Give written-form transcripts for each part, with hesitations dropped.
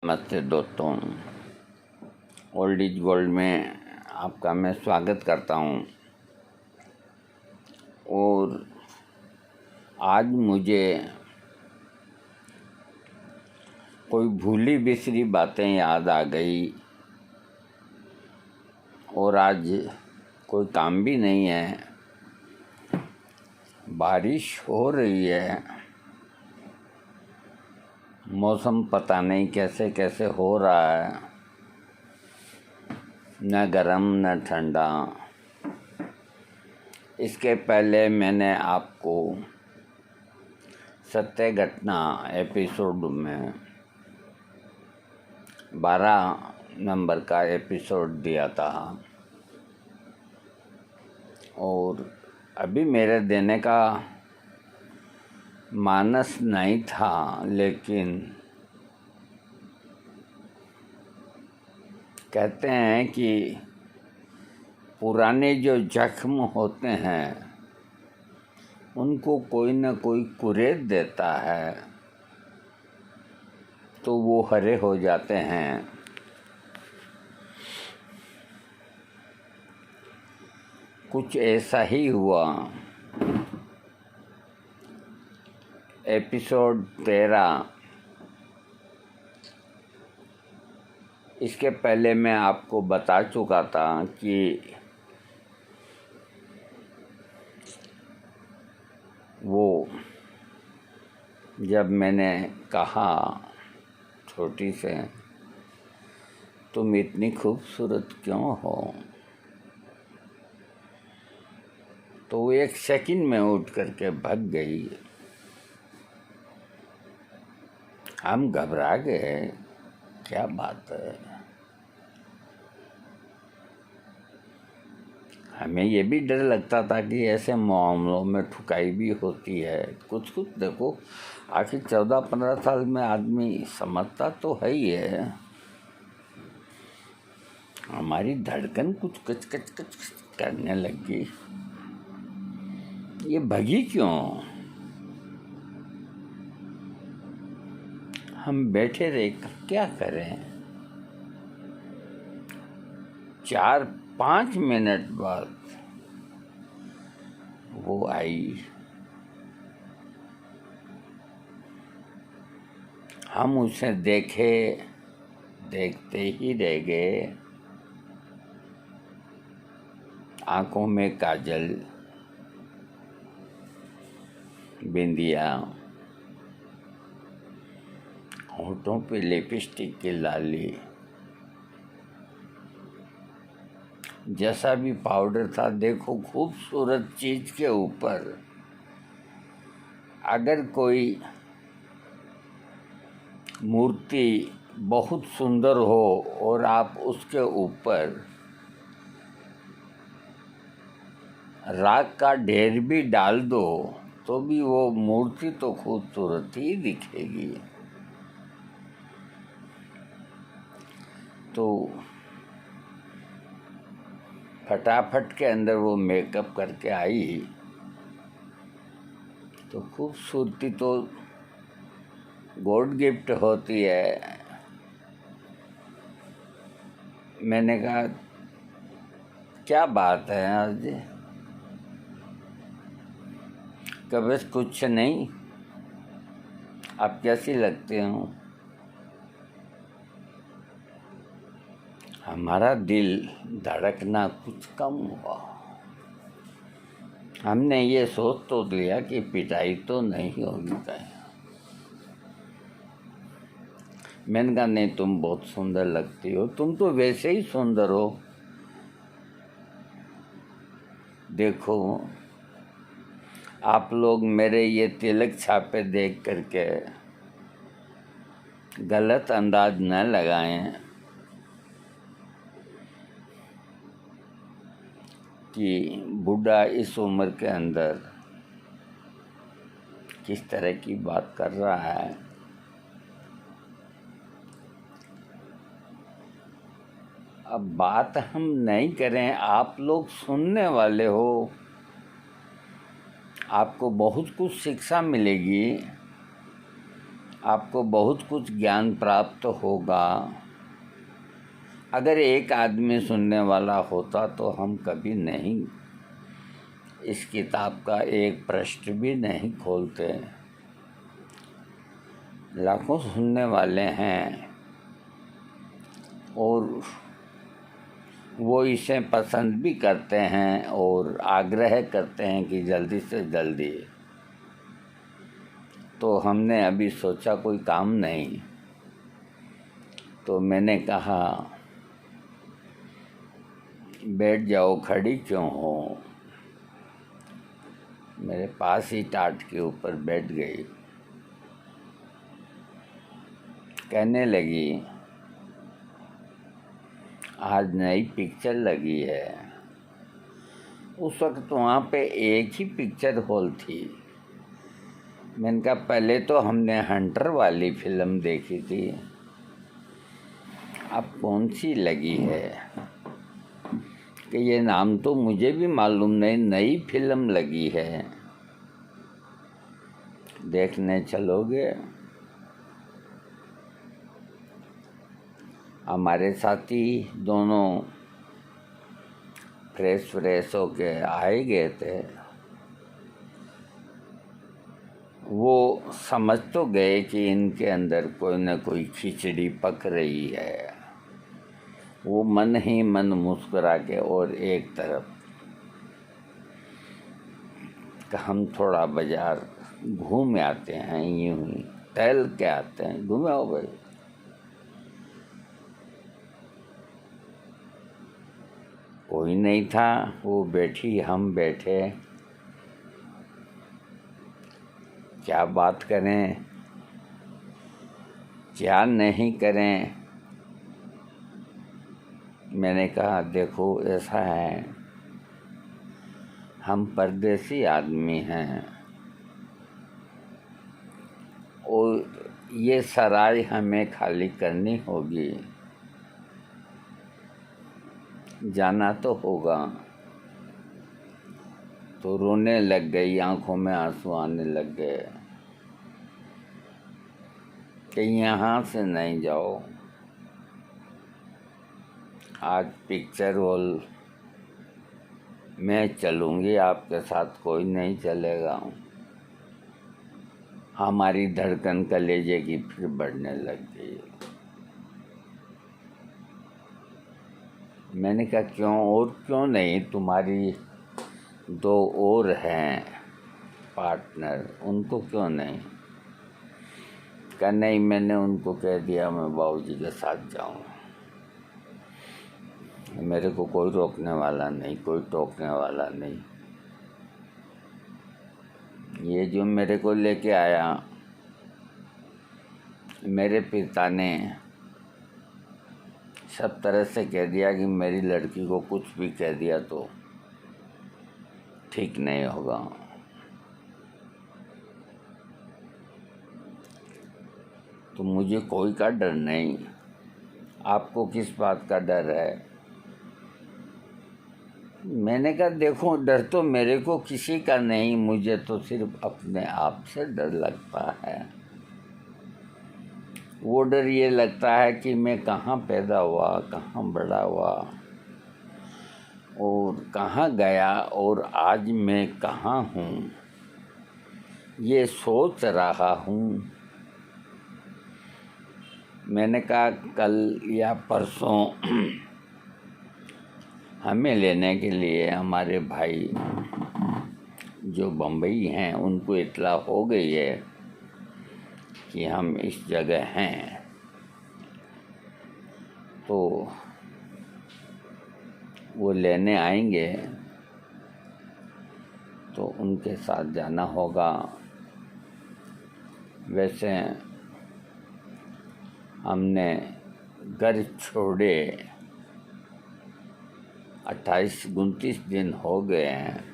नमस्ते दोस्तों, old is gold में आपका मैं स्वागत करता हूँ। और आज मुझे कोई भूली बिसरी बातें याद आ गई और आज कोई काम भी नहीं है, बारिश हो रही है, मौसम पता नहीं कैसे कैसे हो रहा है, न गरम न ठंडा। इसके पहले मैंने आपको सत्य घटना एपिसोड में 12 नंबर का एपिसोड दिया था और अभी मेरे देने का मानस नहीं था, लेकिन कहते हैं कि पुराने जो जख्म होते हैं उनको कोई न कोई कुरेद देता है तो वो हरे हो जाते हैं। कुछ ऐसा ही हुआ। एपिसोड 13, इसके पहले मैं आपको बता चुका था कि वो जब मैंने कहा छोटी से तुम इतनी खूबसूरत क्यों हो, तो वो एक सेकंड में उठ करके भाग गई। हम घबरा गए, क्या बात है। हमें ये भी डर लगता था कि ऐसे मामलों में ठुकाई भी होती है। कुछ कुछ देखो, आखिर 14-15 साल में आदमी समझता तो है ही है। हमारी धड़कन कुछ कच कच कच करने लगी। ये भगी क्यों? हम बैठे रहे, क्या करें। 4-5 मिनट बाद वो आई। हम उसे देखे, देखते ही रह गए। आंखों में काजल, बिंदिया, होठों पे लिपस्टिक की लाली, जैसा भी पाउडर था, देखो खूबसूरत चीज के ऊपर अगर कोई मूर्ति बहुत सुंदर हो और आप उसके ऊपर राख का ढेर भी डाल दो तो भी वो मूर्ति तो खूबसूरत ही दिखेगी। तो फटाफट के अंदर वो मेकअप करके आई तो खूबसूरती तो गॉड गिफ्ट होती है। मैंने कहा क्या बात है आज, कभी कुछ नहीं, आप कैसी लगते हो। हमारा दिल धड़कना कुछ कम हुआ। हमने ये सोच तो लिया कि पिटाई तो नहीं होगी कहीं। मैंने कहा नहीं, तुम बहुत सुंदर लगती हो, तुम तो वैसे ही सुंदर हो। देखो, आप लोग मेरे ये तिलक छापे देख करके गलत अंदाज न लगाएं कि बूढ़ा इस उम्र के अंदर किस तरह की बात कर रहा है। अब बात हम नहीं करें, आप लोग सुनने वाले हो, आपको बहुत कुछ शिक्षा मिलेगी। आपको बहुत कुछ ज्ञान प्राप्त होगा। अगर एक आदमी सुनने वाला होता तो हम कभी नहीं इस किताब का एक पृष्ठ भी नहीं खोलते। लाखों सुनने वाले हैं और वो इसे पसंद भी करते हैं और आग्रह करते हैं कि जल्दी से जल्दी। तो हमने अभी सोचा कोई काम नहीं, तो मैंने कहा बैठ जाओ, खड़ी क्यों हो। मेरे पास ही टाट के ऊपर बैठ गई। कहने लगी आज नई पिक्चर लगी है। उस वक्त वहाँ पे एक ही पिक्चर हॉल थी। मैंने कहा पहले तो हमने हंटर वाली फिल्म देखी थी, अब कौन सी लगी है कि ये नाम तो मुझे भी मालूम नहीं, नई फिल्म लगी है, देखने चलोगे। हमारे साथी दोनों फ्रेश होके आए गए थे। वो समझ तो गए कि इनके अंदर कोई न कोई खिचड़ी पक रही है। वो मन ही मन मुस्कुरा के और एक तरफ हम थोड़ा बाजार घूम आते हैं, यूं ही टहल के आते हैं। घूमे हो भाई? कोई नहीं था, वो बैठी, हम बैठे, क्या बात करें क्या नहीं करें। मैंने कहा देखो ऐसा है, हम परदेसी आदमी हैं और ये सराय हमें खाली करनी होगी, जाना तो होगा। तो रोने लग गई, आंखों में आंसू आने लग गए कि यहाँ से नहीं जाओ, आज पिक्चर हॉल मैं चलूँगी, आपके साथ कोई नहीं चलेगा। हमारी धड़कन कलेजे की फिर बढ़ने लग गई। मैंने कहा क्यों? और क्यों नहीं, तुम्हारी दो और हैं पार्टनर, उनको क्यों नहीं? कहा नहीं, मैंने उनको कह दिया मैं बाबूजी के साथ जाऊँ, मेरे को कोई रोकने वाला नहीं, कोई टोकने वाला नहीं। ये जो मेरे को लेके आया, मेरे पिता ने सब तरह से कह दिया कि मेरी लड़की को कुछ भी कह दिया तो ठीक नहीं होगा। तो मुझे कोई का डर नहीं, आपको किस बात का डर है? मैंने कहा देखो डर तो मेरे को किसी का नहीं, मुझे तो सिर्फ अपने आप से डर लगता है। वो डर ये लगता है कि मैं कहाँ पैदा हुआ, कहाँ बड़ा हुआ और कहाँ गया और आज मैं कहाँ हूँ, ये सोच रहा हूँ। मैंने कहा कल या परसों हमें लेने के लिए हमारे भाई जो बम्बई हैं उनको इत्तला हो गई है कि हम इस जगह हैं, तो वो लेने आएंगे, तो उनके साथ जाना होगा। वैसे हमने घर छोड़े 28-29 दिन हो गए हैं,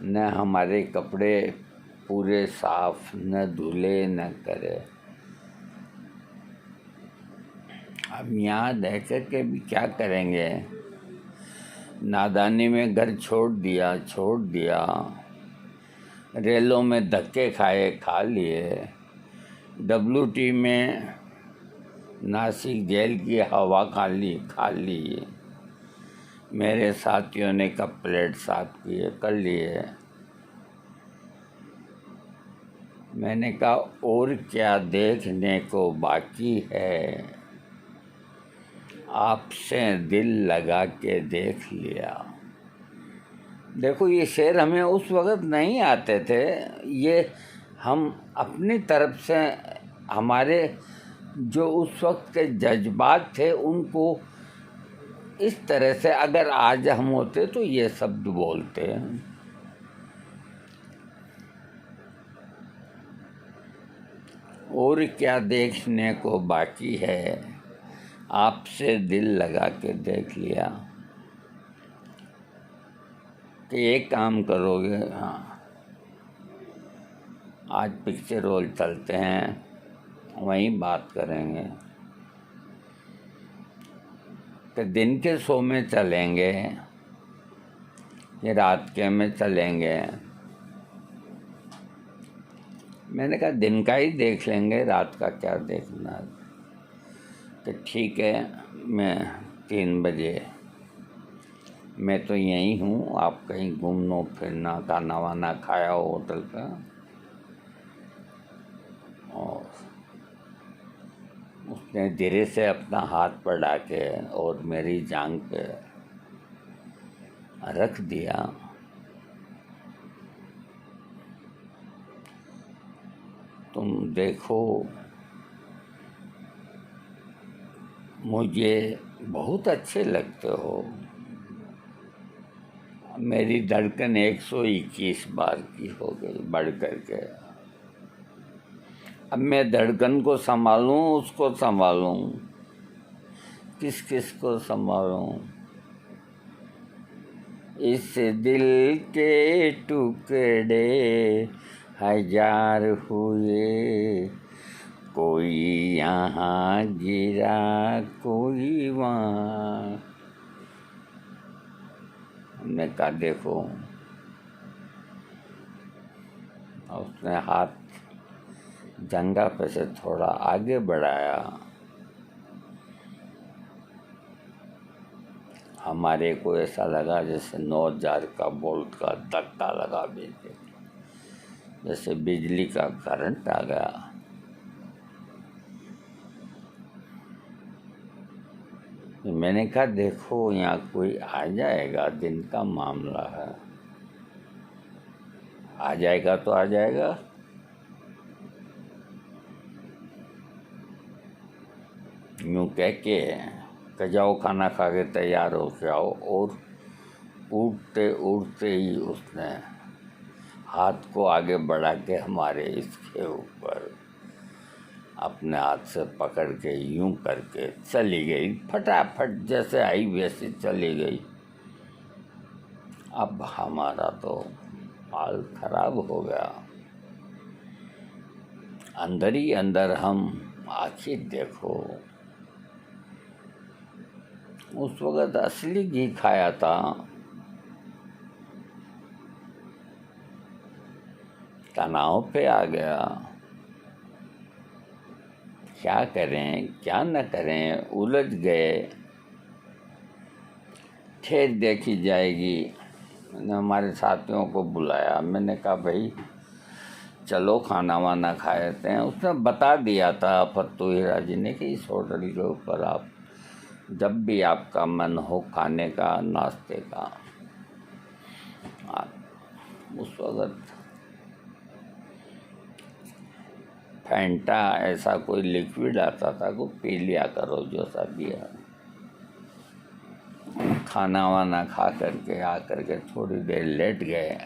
न हमारे कपड़े पूरे साफ, न धुले न करे। अब यहाँ रह कर के भी क्या करेंगे? नादानी में घर छोड़ दिया, रेलों में धक्के खाए, खा लिए। WT में नासिक जेल की हवा खा ली। मेरे साथियों ने कप प्लेट साफ किए कर लिए। मैंने कहा और क्या देखने को बाकी है, आपसे दिल लगा के देख लिया। देखो ये शेर हमें उस वक़्त नहीं आते थे, ये हम अपनी तरफ से हमारे जो उस वक्त के जज्बात थे उनको इस तरह से, अगर आज हम होते तो ये शब्द बोलते हैं। और क्या देखने को बाकी है, आपसे दिल लगा के देख लिया। कि एक काम करोगे, हाँ आज पिक्चर हॉल चलते हैं, वहीं बात करेंगे कि दिन के शो में चलेंगे या रात के में चलेंगे। मैंने कहा दिन का ही देख लेंगे, रात का क्या देखना। तो ठीक है, मैं 3 बजे, मैं तो यहीं हूँ, आप कहीं घूमना फिरना खाना वाना खाया हो होटल का। और उसने धीरे से अपना हाथ बढ़ा के और मेरी जांघ पे रख दिया। तुम देखो, मुझे बहुत अच्छे लगते हो। मेरी धड़कन 121 बार की हो गई बढ़ करके। अब मैं धड़कन को संभालूं, उसको संभालूं, किस किस को संभालूं। इस दिल के टुकड़े 1000 हुए, कोई यहाँ गिरा कोई वहाँ। हमने कहा देखो, उसने हाथ जंगा पे से थोड़ा आगे बढ़ाया। हमारे को ऐसा लगा जैसे 9000 का बोल्ट का धक्का लगा देते, जैसे बिजली का करंट आ गया। मैंने कहा देखो, यहाँ कोई आ जाएगा, दिन का मामला है, आ जाएगा तो आ जाएगा। यूँ कह के जाओ खाना खा के तैयार हो के आओ। और उठते उठते ही उसने हाथ को आगे बढ़ा के हमारे इसके ऊपर अपने हाथ से पकड़ के यूं करके चली गई, फटाफट जैसे आई वैसे चली गई। अब हमारा तो हाल खराब हो गया। अंदर ही अंदर हम आखिर देखो, उस वक़्त असली घी खाया था, तनाव पे आ गया। क्या करें क्या न करें, उलझ गए। ठेर देखी जाएगी। मैंने हमारे साथियों को बुलाया, मैंने कहा भाई चलो खाना वाना खाते हैं। उसने बता दिया था फत्तू हीरा जी ने कि इस होटल के ऊपर आप जब भी आपका मन हो खाने का, नाश्ते का, उस वक़्त फैंटा ऐसा कोई लिक्विड आता था, को पी लिया करो जो सा दिया। खाना वाना खा करके आ करके थोड़ी देर लेट गए।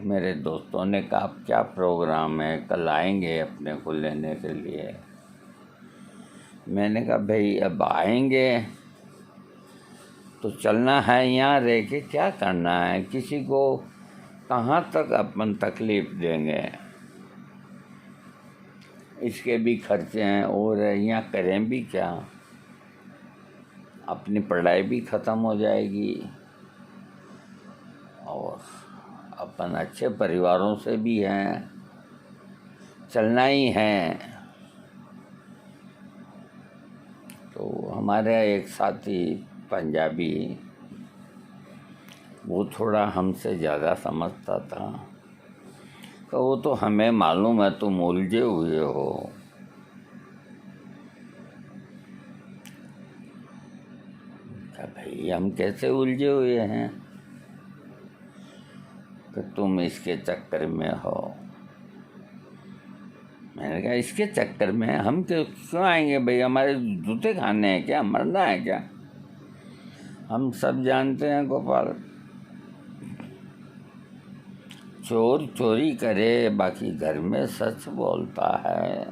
मेरे दोस्तों ने कहा अब क्या प्रोग्राम है, कल आएंगे अपने को लेने के लिए। मैंने कहा भाई अब आएंगे तो चलना है, यहाँ रह के क्या करना है, किसी को कहाँ तक अपन तकलीफ़ देंगे। इसके भी खर्चे हैं और यहाँ करें भी क्या, अपनी पढ़ाई भी ख़त्म हो जाएगी और अपन अच्छे परिवारों से भी हैं। चलना ही है। तो हमारे एक साथी पंजाबी, वो थोड़ा हमसे ज़्यादा समझता था, तो वो तो हमें मालूम है तुम उलझे हुए हो। भाई हम कैसे उलझे हुए हैं कि तुम इसके चक्कर में हो। मैंने कहा इसके चक्कर में हम क्यों आएंगे भाई, हमारे जूते खाने हैं क्या, मरना है क्या। हम सब जानते हैं गोपाल, चोर चोरी करे बाकी घर में सच बोलता है।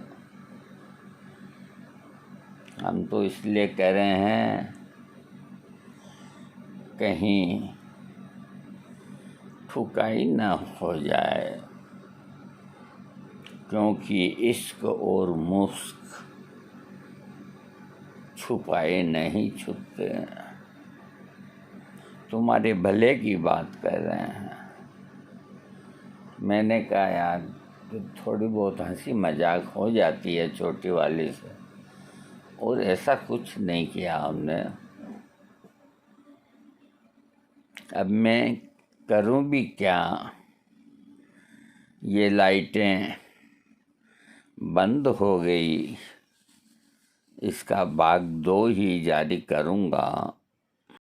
हम तो इसलिए कह रहे हैं कहीं ठुकाई ना हो जाए, क्योंकि इश्क और मुश्क छुपाए नहीं छुपते। तुम्हारे भले की बात कर रहे हैं। मैंने कहा यार तो थोड़ी बहुत हंसी मजाक हो जाती है छोटी वाली से, और ऐसा कुछ नहीं किया हमने। अब मैं करूं भी क्या, ये लाइटें बंद हो गई, इसका भाग 2 ही जारी करूंगा।